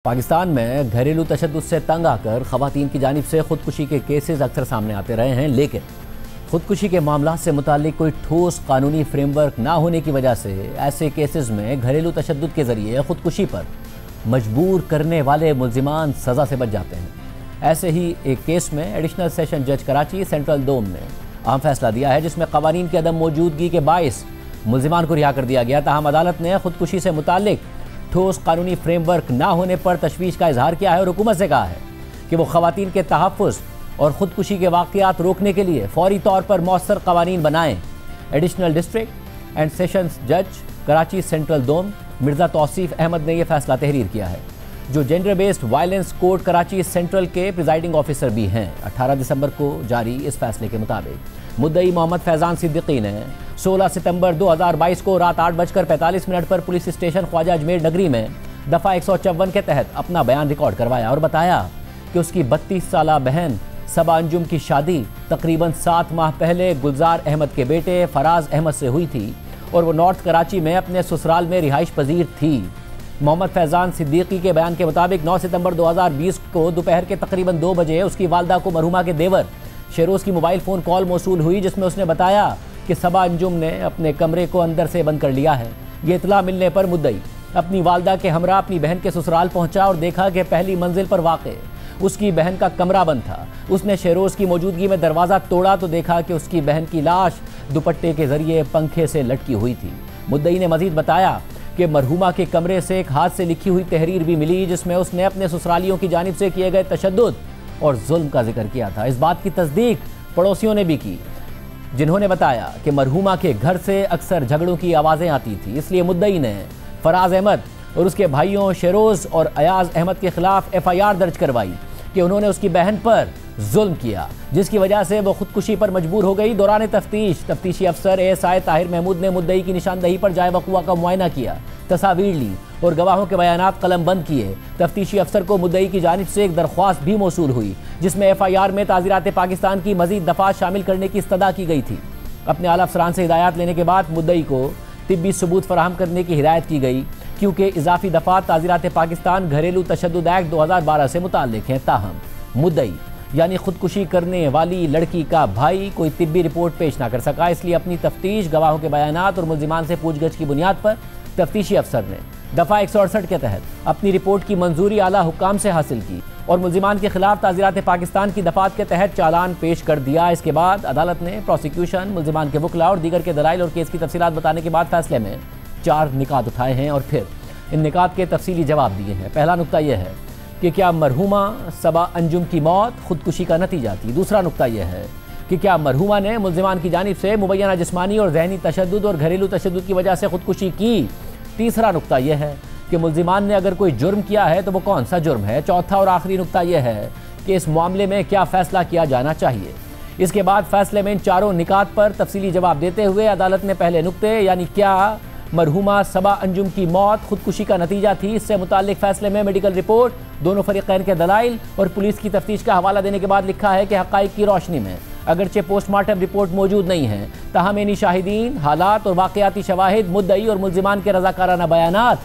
पाकिस्तान में घरेलू तशद्दुद से तंग आकर खवातीन की जानिब से खुदकुशी के केसेस अक्सर सामने आते रहे हैं, लेकिन खुदकुशी के मामला से मुताल्लिक कोई ठोस कानूनी फ्रेमवर्क ना होने की वजह से ऐसे केसेस में घरेलू तशद्दुद के जरिए खुदकुशी पर मजबूर करने वाले मुल्जिमान सज़ा से बच जाते हैं। ऐसे ही एक केस में एडिशनल सेशन जज कराची सेंट्रल डोम ने अहम फैसला दिया है, जिसमें कवानीन की अदम मौजूदगी के बायस मुल्जिमान को रिहा कर दिया गया। ताहम अदालत ने खुदकुशी से मुताल्लिक ठोस कानूनी फ्रेमवर्क ना होने पर तशवीश का इजहार किया है और हुकूमत से कहा है कि वो खवातीन के तहफ़्फ़ुज़ और ख़ुदकुशी के वाक़यात रोकने के लिए फ़ौरी तौर पर मौसर कवानीन बनाएँ। एडिशनल डिस्ट्रिक्ट एंड सेशंस जज कराची सेंट्रल डोम मिर्ज़ा तौसीफ़ अहमद ने यह फ़ैसला तहरीर किया है, जो gender based violence court Karachi central के प्रिजाइडिंग ऑफिसर भी हैं। 18 दिसंबर को जारी इस फैसले के मुताबिक मुद्दई मोहम्मद फैज़ान सिद्दीकी ने 16 सितंबर 2022 को रात 8:45 पर पुलिस स्टेशन ख्वाजा अजमेर नगरी में दफ़ा 154 के तहत अपना बयान रिकॉर्ड करवाया और बताया कि उसकी 32 साला बहन सबा अंजुम की शादी तकरीबन 7 माह पहले गुलजार अहमद के बेटे फराज अहमद से हुई थी और वो नॉर्थ कराची में अपने ससुराल में रिहाइश पजीर थी। मोहम्मद फैज़ान सिद्दीकी के बयान के मुताबिक 9 सितंबर 2020 को दोपहर के तकरीबन 2 बजे उसकी वालदा को मरहुमा के देवर शेरोज़ की मोबाइल फ़ोन कॉल मौसूल हुई, जिसमें उसने बताया कि सबा अंजुम ने अपने कमरे को अंदर से बंद कर लिया है। ये इतला मिलने पर मुद्दई अपनी वालदा के हमरा अपनी बहन के ससुराल पहुंचा और देखा कि पहली मंजिल पर वाक़े उसकी बहन का कमरा बंद था। उसने शेरोज़ की मौजूदगी में दरवाज़ा तोड़ा तो देखा कि उसकी बहन की लाश दुपट्टे के ज़रिए पंखे से लटकी हुई थी। मुद्दई ने मज़ीद बताया कि मरहुमा के कमरे से एक हाथ से लिखी हुई तहरीर भी मिली, जिसमें उसने अपने ससुरालियों की जानिब से किए गए तशद्दुद और जुल्म का जिक्र किया था। इस बात की तस्दीक पड़ोसियों ने भी की, जिन्होंने बताया कि मरहुमा के घर से अक्सर झगड़ों की आवाज़ें आती थी, इसलिए मुद्दई ने फराज अहमद और उसके भाइयों शेरोज़ और अयाज अहमद के खिलाफ FIR दर्ज करवाई कि उन्होंने उसकी बहन पर जुल्म किया, जिसकी वजह से वो खुदकुशी पर मजबूर हो गई। दौरान तफ्तीशी अफसर ASI ताहिर महमूद ने मुद्दई की निशानदही पर जाए वक़ुआ का मुआयना किया, तस्वीर ली और गवाहों के बयानात कलम बंद किए। तफ्तीशी अफसर को मुद्दई की जानिब से एक दरख्वास्त भी मौसूल हुई, जिसमें FIR में ताज़ीरात पाकिस्तान की मज़ीद दफ़ात शामिल करने की इस्तदा की गई थी। अपने आला अफसरान से हिदायत लेने के बाद मुद्दई को तिब्बी सबूत फराहम करने की हिदायत की गई, क्योंकि इजाफी दफ़ात ताज़ीरात पाकिस्तान घरेलू तशद्दुद एक्ट 2012 से मुताल्लिक हैं। ताहम मुद्दई यानी खुदकुशी करने वाली लड़की का भाई कोई तिब्बी रिपोर्ट पेश ना कर सका, इसलिए अपनी तफ्तीश, गवाहों के बयानात और मुल्जिमान से पूछगछ की बुनियाद पर तफ्तीशी अफसर ने दफ़ा 168 के तहत अपनी रिपोर्ट की मंजूरी आला हुक्काम से हासिल की और मुल्जिमान के खिलाफ ताज़ीरात पाकिस्तान की दफ़ात के तहत चालान पेश कर दिया। इसके बाद अदालत ने प्रोसिक्यूशन, मुल्जिमान के वकला और दीगर के दलाइल और केस की तफसीलात बताने के बाद फैसले में 4 निकात उठाए हैं और फिर इन निकात के तफसीली जवाब दिए हैं। पहला नुक्ता यह है कि क्या मरहुमा सबा अंजुम की मौत खुदकुशी का नतीजा थी। दूसरा नुक्ता यह है कि क्या मरहुमा ने मुल्जिमान की जानिब से मुबैना जिस्मानी और जहनी तशद्दुद और घरेलू तशद्दुद की वजह से खुदकुशी की। तीसरा नुक्ता यह है कि मुल्जिमान ने अगर कोई जुर्म किया है तो वो कौन सा जुर्म है। चौथा और आखिरी नुक्ता यह है कि इस मामले में क्या फ़ैसला किया जाना चाहिए। इसके बाद फैसले में इन चारों निकात पर तफसीली जवाब देते हुए अदालत ने पहले नुक्ते यानी क्या मरहुमा सबा अंजुम की मौत खुदकुशी का नतीजा थी, इससे मुताल्लिक फैसले में मेडिकल रिपोर्ट, दोनों फरीक़ैन के दलाइल और पुलिस की तफ्तीश का हवाला देने के बाद लिखा है कि हक़ाइक़ की रोशनी में अगरचे पोस्टमार्टम रिपोर्ट मौजूद नहीं है, ताहम इन्हीं शाहिदीन, हालात और वाक़याती शवाहिद, मुद्दई और मुल्जिमान के रज़ाकाराना बयानात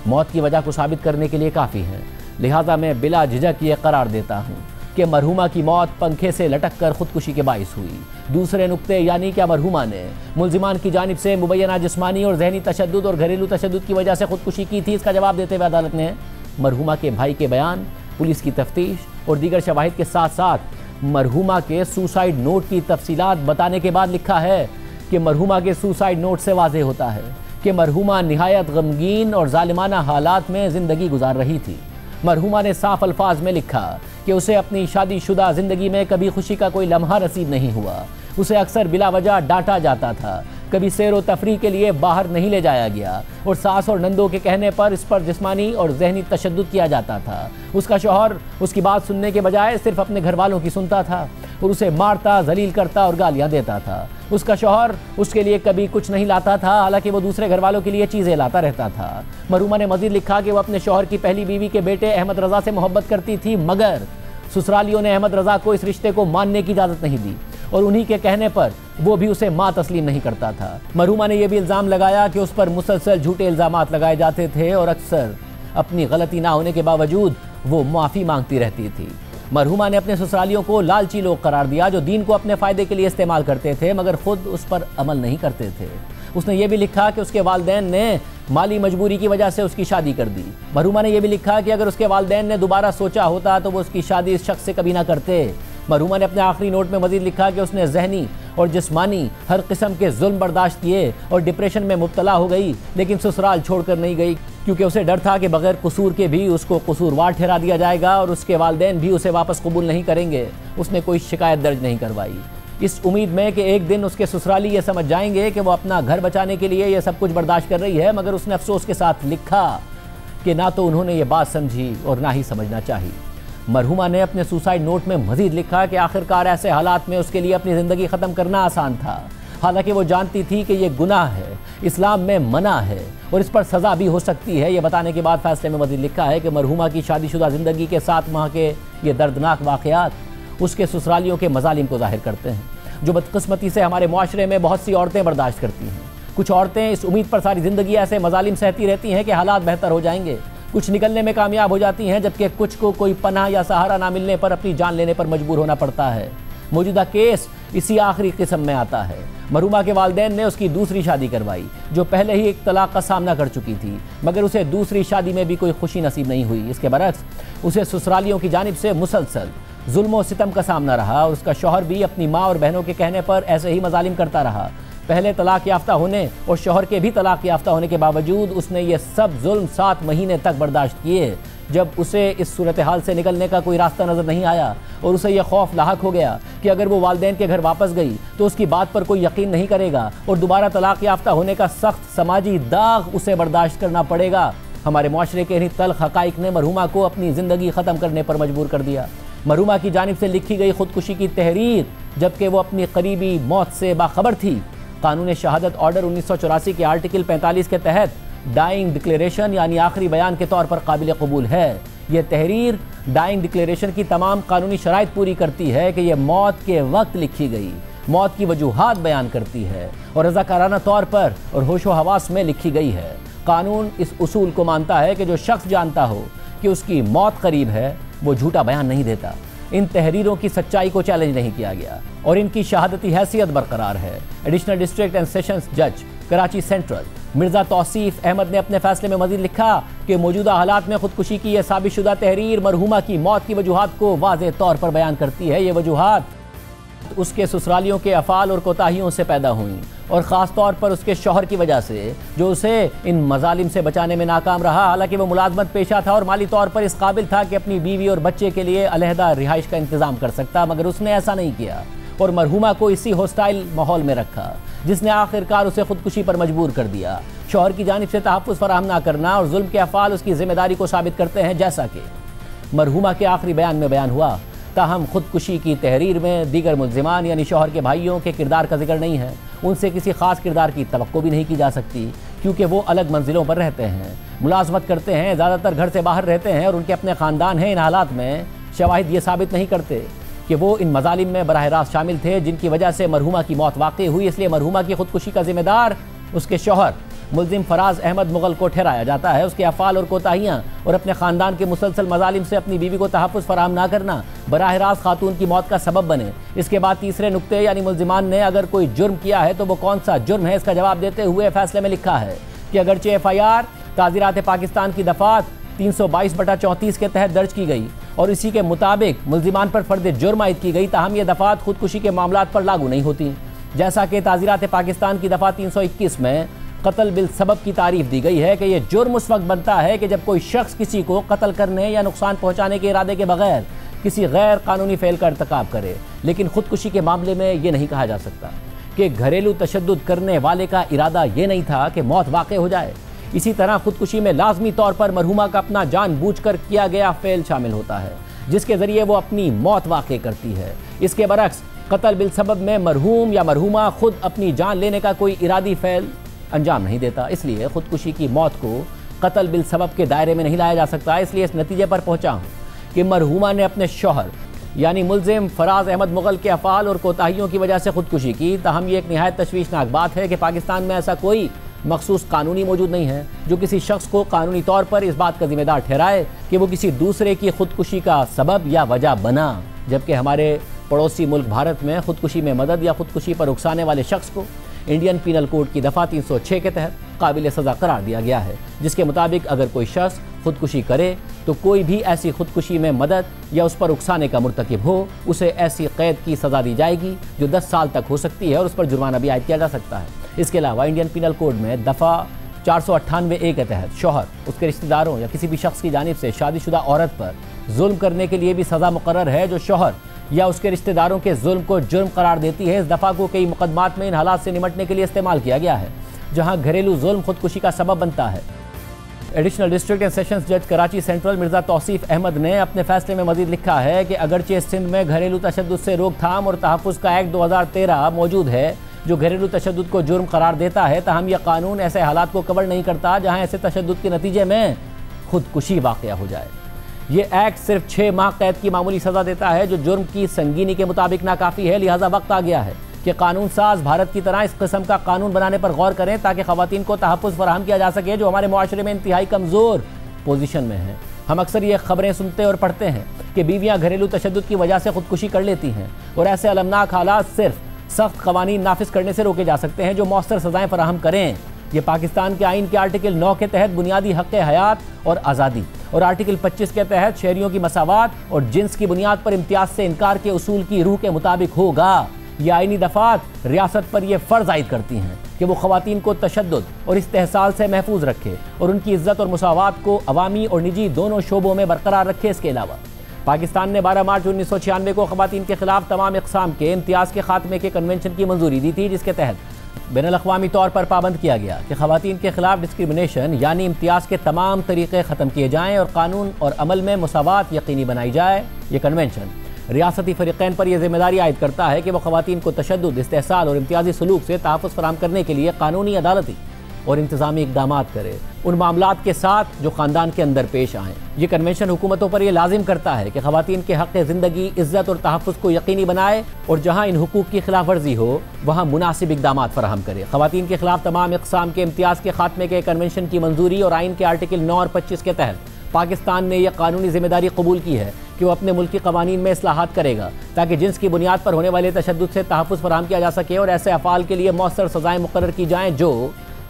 मौत की वजह को साबित करने के लिए काफ़ी हैं। लिहाजा मैं बिला झिझक ये करार देता हूँ कि मरहुमा की मौत पंखे से लटक कर खुदकुशी के बाइस हुई। दूसरे नुक्ते यानी क्या मरहुमा ने मुल्जिमान की जानिब से मुबैना जिस्मानी और जहनी तशद्दुद और घरेलू तशद्दुद की वजह से खुदकुशी की थी, इसका जवाब देते हुए अदालत ने मरहुमा के भाई के बयान, पुलिस की तफ्तीश और दीगर शवाहिद के साथ साथ मरहुमा के सुसाइड नोट की तफसीलात बताने के बाद लिखा है कि मरहुमा के सुसाइड नोट से वाज़ेह होता है कि मरहुमा निहायत गमगीन और ज़ालिमाना हालात में ज़िंदगी गुजार रही थी। मरहुमा ने साफ अल्फाज में लिखा कि उसे अपनी शादीशुदा ज़िंदगी में कभी खुशी का कोई लम्हा नसीब नहीं हुआ। उसे अक्सर बिला वजह डांटा जाता था, कभी सैर व तफरी के लिए बाहर नहीं ले जाया गया और सास और नंदों के कहने पर इस पर जिस्मानी और जहनी तशद्दुद किया जाता था। उसका शौहर उसकी बात सुनने के बजाय सिर्फ अपने घर वालों की सुनता था और उसे मारता, जलील करता और गालियाँ देता था। उसका शौहर उसके लिए कभी कुछ नहीं लाता था, हालांकि वो दूसरे घर वालों के लिए चीज़ें लाता रहता था। मरहुमा ने मज़ीद लिखा कि वो अपने शौहर की पहली बीवी के बेटे अहमद रज़ा से मोहब्बत करती थी, मगर ससुरालियों ने अहमद रज़ा को इस रिश्ते को मानने की इजाज़त नहीं दी और उन्हीं के कहने पर वो भी उसे मां तस्लीम नहीं करता था। मरहुमा ने यह भी इल्ज़ाम लगाया कि उस पर मुसलसल झूठे इल्ज़ामात लगाए जाते थे और अक्सर अपनी गलती ना होने के बावजूद वो माफ़ी मांगती रहती थी। मरहुमा ने अपने ससुरालियों को लालची लोग करार दिया जो दीन को अपने फ़ायदे के लिए इस्तेमाल करते थे मगर खुद उस पर अमल नहीं करते थे। उसने ये भी लिखा कि उसके वालिदैन ने माली मजबूरी की वजह से उसकी शादी कर दी। मरहुमा ने यह भी लिखा कि अगर उसके वालिदैन ने दोबारा सोचा होता तो वो उसकी शादी इस शख्स से कभी ना करते। मरहुमा ने अपने आखिरी नोट में मजीद लिखा कि उसने जहनी और जिस्मानी हर किस्म के जुल्म बर्दाश्त किए और डिप्रेशन में मुब्तला हो गई, लेकिन ससुराल छोड़कर नहीं गई क्योंकि उसे डर था कि बगैर कसूर के भी उसको कसूरवार ठहरा दिया जाएगा और उसके वालिदैन भी उसे वापस कबूल नहीं करेंगे। उसने कोई शिकायत दर्ज नहीं करवाई, इस उम्मीद में कि एक दिन उसके ससुराली ये समझ जाएंगे कि वो अपना घर बचाने के लिए ये सब कुछ बर्दाश्त कर रही है। मगर उसने अफसोस के साथ लिखा कि ना तो उन्होंने ये बात समझी और ना ही समझना चाहिए। मरहुमा ने अपने सुसाइड नोट में मजीद लिखा कि आखिरकार ऐसे हालात में उसके लिए अपनी ज़िंदगी ख़त्म करना आसान था, हालांकि वो जानती थी कि ये गुनाह है, इस्लाम में मना है और इस पर सज़ा भी हो सकती है। ये बताने के बाद फैसले में मजीद लिखा है कि मरहुमा की शादीशुदा ज़िंदगी के 7 माह के ये दर्दनाक वाक़यात उसके ससुरालियों के मजालिम को जाहिर करते हैं जो बदकिस्मती से हमारे मुआशरे में बहुत सी औरतें बर्दाश्त करती हैं। कुछ औरतें इस उम्मीद पर सारी ज़िंदगी ऐसे मजालिम सहती रहती हैं कि हालात बेहतर हो जाएंगे, कुछ निकलने में कामयाब हो जाती हैं, जबकि कुछ को कोई पनाह या सहारा ना मिलने पर अपनी जान लेने पर मजबूर होना पड़ता है। मौजूदा केस इसी आखिरी किस्म में आता है। मरहुमा के वालिदैन ने उसकी दूसरी शादी करवाई जो पहले ही एक तलाक का सामना कर चुकी थी, मगर उसे दूसरी शादी में भी कोई खुशी नसीब नहीं हुई। इसके बरक्स उसे ससुरालियों की जानिब से मुसलसल जुल्म और सितम का सामना रहा और उसका शौहर भी अपनी माँ और बहनों के कहने पर ऐसे ही मजालिम करता रहा। पहले तलाक याफ्ता होने और शौहर के भी तलाक याफ्ता होने के बावजूद उसने ये सब जुल्म 7 महीने तक बर्दाश्त किए। जब उसे इस सूरत हाल से निकलने का कोई रास्ता नज़र नहीं आया और उसे यह खौफ लाहक हो गया कि अगर वो वालिदैन के घर वापस गई तो उसकी बात पर कोई यकीन नहीं करेगा और दोबारा तलाक याफ्ता होने का सख्त समाजी दाग उसे बर्दाश्त करना पड़ेगा। हमारे मुआशरे के इन्हीं तल्ख हक़ाइक़ ने मरहुमा को अपनी ज़िंदगी ख़त्म करने पर मजबूर कर दिया। मरहुमा की जानिब से लिखी गई खुदकुशी की तहरीर जबकि वो अपनी करीबी मौत से बाखबर थी। कानून शहादत ऑर्डर 1984 के आर्टिकल 45 के तहत डाइंग डिक्लेरेशन यानी आखिरी बयान के तौर पर काबिल कबूल है। यह तहरीर डाइंग डिक्लेरेशन की तमाम कानूनी शराइत पूरी करती है कि यह मौत के वक्त लिखी गई, मौत की वजूहात बयान करती है और रज़ाकाराना तौर पर और होशो हवास में लिखी गई है। कानून इस उसूल को मानता है कि जो शख्स जानता हो कि उसकी मौत करीब है वो झूठा बयान नहीं देता। इन तहरीरों की सच्चाई को चैलेंज नहीं किया गया और इनकी शहादती हैसियत बरकरार है। एडिशनल डिस्ट्रिक्ट एंड सेशंस जज कराची सेंट्रल मिर्ज़ा तौसीफ अहमद ने अपने फैसले में मज़ीद लिखा कि मौजूदा हालात में खुदकुशी की यह साबितशुदा तहरीर मरहुमा की मौत की वजूहात को वाज़ेह तौर पर बयान करती है। ये वजूहात उसके ससुरालियों के अफ़ाल और कोताहियों से पैदा हुई और ख़ास तौर पर उसके शौहर की वजह से जो उसे इन मजालिम से बचाने में नाकाम रहा। हालांकि वो मुलाजमत पेशा था और माली तौर पर इस काबिल था कि अपनी बीवी और बच्चे के लिए अलहदा रिहाइश का इंतज़ाम कर सकता, मगर उसने ऐसा नहीं किया और मरहुमा को इसी हॉस्टाइल माहौल में रखा जिसने आखिरकार उसे खुदकुशी पर मजबूर कर दिया। शौहर की जानिब से तहफ़्फ़ुज़ फराहम ना करना और जुल्म के अफ़ाल उसकी ज़िम्मेदारी को साबित करते हैं, जैसा कि मरहुमा के आखिरी बयान में बयान हुआ। ताहम खुदकुशी की तहरीर में दीगर मुल्ज़िमान यानी शौहर के भाइयों के किरदार का जिक्र नहीं है। उनसे किसी ख़ास किरदार की तवक्को भी नहीं की जा सकती क्योंकि वो अलग मंजिलों पर रहते हैं, मुलाजमत करते हैं, ज़्यादातर घर से बाहर रहते हैं और उनके अपने ख़ानदान हैं। इन हालात में शवाहिद ये साबित नहीं करते कि वो इन मजालिम में बराह रास्त शामिल थे जिनकी वजह से मरहुमा की मौत वाक़ई हुई। इसलिए मरहुमा की खुदकुशी का ज़िम्मेदार उसके शौहर मुल्ज़िम फराज अहमद मुग़ल को ठहराया जाता है। उसके अफ़ाल और कोताहियाँ और अपने ख़ानदान के मुसलसल मजालिम से अपनी बीवी को तहफ़्फ़ुज़ फराहम ना करना बराह रास्त खातून की मौत का सबब बने। इसके बाद तीसरे नुक्ते यानी मुल्ज़िमान ने अगर कोई जुर्म किया है तो वो कौन सा जुर्म है, इसका जवाब देते हुए फैसले में लिखा है कि अगरचे FIR ताज़ीरात पाकिस्तान की दफ़ात 322/34 के तहत दर्ज की गई और इसी के मुताबिक मुल्ज़िमान पर फ़र्द जुर्म आयद की गई, ताहम ये दफ़ात खुदकुशी के मामलात पर लागू नहीं होती। जैसा कि ताज़ीरात पाकिस्तान की दफ़ा 321 में कत्ल बिल सबब की तारीफ दी गई है कि यह जुर्म उस वक्त बनता है कि जब कोई शख्स किसी को कत्ल करने या नुकसान पहुँचाने के इरादे के बगैर किसी गैर कानूनी फ़ेल का इर्तिकाब करे। लेकिन खुदकुशी के मामले में ये नहीं कहा जा सकता कि घरेलू तशद्दुद करने वाले का इरादा ये नहीं था कि मौत वाक़ई हो जाए। इसी तरह खुदकुशी में लाजमी तौर पर मरहुमा का अपना जानबूझकर किया गया फ़ेल शामिल होता है जिसके ज़रिए वो अपनी मौत वाक़ई करती है। इसके बरक्स कत्ल बिल सबब में मरहूम या मरहुमा खुद अपनी जान लेने का कोई इरादी फ़ेल अंजाम नहीं देता। इसलिए खुदकुशी की मौत को कत्ल बिल सबब के दायरे में नहीं लाया जा सकता। इसलिए इस नतीजे पर पहुँचा हूँ कि मरहुमा ने अपने शौहर यानी मुल्ज़िम फराज अहमद मुग़ल के अफ़ाल और कोताहियों की वजह से खुदकुशी की। ताहम ये एक निहायत तशवीशनाक बात है कि पाकिस्तान में ऐसा कोई मखसूस कानूनी मौजूद नहीं है जो किसी शख्स को कानूनी तौर पर इस बात का जिम्मेदार ठहराए कि वो किसी दूसरे की खुदकुशी का सबब या वजह बना, जबकि हमारे पड़ोसी मुल्क भारत में खुदकुशी में मदद या खुदकुशी पर उकसाने वाले शख्स को इंडियन पीनल कोड की दफ़ा 306 के तहत काबिल सज़ा करार दिया गया है, जिसके मुताबिक अगर कोई शख्स खुदकुशी करे तो कोई भी ऐसी खुदकुशी में मदद या उस पर उकसाने का मुर्तकिब हो उसे ऐसी कैद की सज़ा दी जाएगी जो 10 साल तक हो सकती है और उस पर जुर्माना भी आयद किया जा सकता है। इसके अलावा इंडियन पीनल कोड में दफ़ा 498A के तहत शौहर, उसके रिश्तेदारों या किसी भी शख्स की जानिब से शादीशुदा औरत पर जुल्म करने के लिए भी सज़ा मुकर्रर है जो शौहर या उसके रिश्तेदारों के जुल्म को जुर्म करार देती है। इस दफ़ा को कई मुकदमात में इन हालात से निमटने के लिए इस्तेमाल किया गया है जहां घरेलू जुल्म खुदकुशी का सबब बनता है। एडिशनल डिस्ट्रिक्ट एंड सेशंस जज कराची सेंट्रल मिर्ज़ा तौसीफ अहमद ने अपने फैसले में मजीद लिखा है कि अगरचे सिंध में घरेलू तशद्दुद से रोकथाम और तहफ़्फ़ुज़ का एक्ट 2013 मौजूद है जो घरेलू तशद्दुद को जुर्म करार देता है, ताहम यह कानून ऐसे हालात को कवर नहीं करता जहाँ ऐसे तशद्दुद के नतीजे में खुदकुशी वाक़या हो जाए। ये एक्ट सिर्फ 6 माह कैद की मामूली सज़ा देता है जो जुर्म की संगीनी के मुताबिक नाकाफ़ी है। लिहाजा वक्त आ गया है कि कानून साज भारत की तरह इस किस्म का कानून बनाने पर गौर करें ताकि ख़वातीन को तहफ़्फ़ुज़ फराहम किया जा सके जो हमारे मुआशरे में इंतहाई कमज़ोर पोजीशन में हैं। हम अक्सर ये खबरें सुनते और पढ़ते हैं कि बीवियाँ घरेलू तशद्दुद की वजह से खुदकुशी कर लेती हैं और ऐसे अलमनाक हालात सिर्फ सख्त कवानीन नाफिज करने से रोके जा सकते हैं जो मौसर सज़ाएँ फराहम करें। ये पाकिस्तान के आइन के आर्टिकल 9 के तहत बुनियादी हक़ हयात और आज़ादी और आर्टिकल 25 के तहत शहरियों की मसावात और जिन्स की बुनियाद पर इम्तियाज से इनकार के उसूल की रूह के मुताबिक होगा। ये आइनी दफ़ात रियासत पर यह फ़र्ज़ आयद करती हैं कि वो ख़वातीन को तशद्दुद और इस्तेहसाल से महफूज रखे और उनकी इज़्ज़त और मुसावात को अवामी और निजी दोनों शोबों में बरकरार रखे। इसके अलावा पाकिस्तान ने 12 मार्च 1996 को ख़वातीन के खिलाफ तमाम इक़साम के इम्तियाज़ के खात्मे के कन्वेंशन की मंजूरी दी थी, जिसके तहत बैनुल-अक़वामी तौर पर पाबंद किया गया कि ख़वातीन के खिलाफ डिस्क्रिमिनेशन यानी इम्तियाज़ के तमाम तरीक़े ख़त्म किए जाएँ और कानून और अमल में मुसावात यकीनी बनाई जाए। ये कन्वेंशन रियासती फ़रीक़ैन पर यह जिम्मेदारी आयद करता है कि वह ख़वातीन को तशद्दुद, इस्तेहसाल और इम्तियाज़ी सलूक से तहफ़्फ़ुज़ फराहम करने के लिए कानूनी, अदालती और इंतज़ामी इक़दाम करे उन मामलात के साथ जो ख़ानदान के अंदर पेश आएँ। ये कन्वेंशन हुकूमतों पर यह लाजिम करता है कि ख़वातीन के हक़ ज़िंदगी, इज़्ज़त और तहफ़्फ़ुज़ को यकीनी बनाए और जहाँ इन हुकूक़ की खिलाफ वर्जी हो वहाँ मुनासिब इक़दाम फराहम करे। ख़वातीन के खिलाफ तमाम इक़साम के इम्तियाज़ के खात्मे के कन्वेंशन की मंजूरी और आइन के आर्टिकल 9 और 25 के तहत पाकिस्तान ने यह कानूनी जिम्मेदारी कबूल की है कि वो अपने मुल्क की कवानीन में इस्लाहात करेगा ताकि जिन्स की बुनियाद पर होने वाले तशद्दुद से तहफ़्फ़ुज़ फराहम किया जा सके और ऐसे अफ़ाल के लिए मौसर सज़ाएँ मुकर्रर की जाएँ जो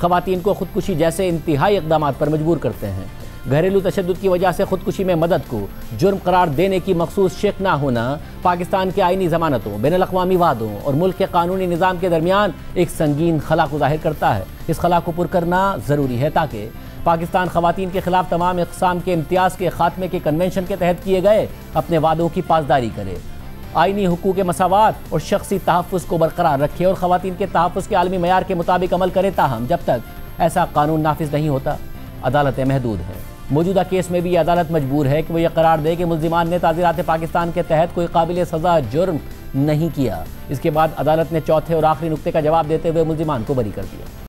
ख़वातीन को खुदकुशी जैसे इंतहाई इक़दाम पर मजबूर करते हैं। घरेलू तशद्दुद की वजह से खुदकुशी में मदद को जुर्म करार देने की मखसूस शिक ना होना पाकिस्तान के आइनी ज़मानतों, बैनुल-अक़वामी वादों और मुल्क के कानूनी निज़ाम के दरमियान एक संगीन खला को ज़ाहिर करता है। इस खला को पुर करना ज़रूरी है ताकि पाकिस्तान ख़वातीन के खिलाफ तमाम इक़साम के इम्तियाज़ के खात्मे के कन्वेंशन के तहत किए गए अपने वादों की पासदारी करे, आइनी हुकूक़ मसावात और शख्सी तहफ़्फ़ुज़ को बरकरार रखे और ख़वातीन के तहफ़्फ़ुज़ के आलमी मयार के मुताबिक अमल करे। ताहम जब तक ऐसा कानून नाफिज नहीं होता अदालतें महदूद हैं। मौजूदा केस में भी अदालत मजबूर है कि वह यह करार दे कि मुल्ज़िमान ने ताज़ीरात पाकिस्तान के तहत कोई काबिल सज़ा जुर्म नहीं किया। इसके बाद अदालत ने चौथे और आखिरी नुक्ते का जवाब देते हुए मुल्ज़िमान को बरी कर दिया।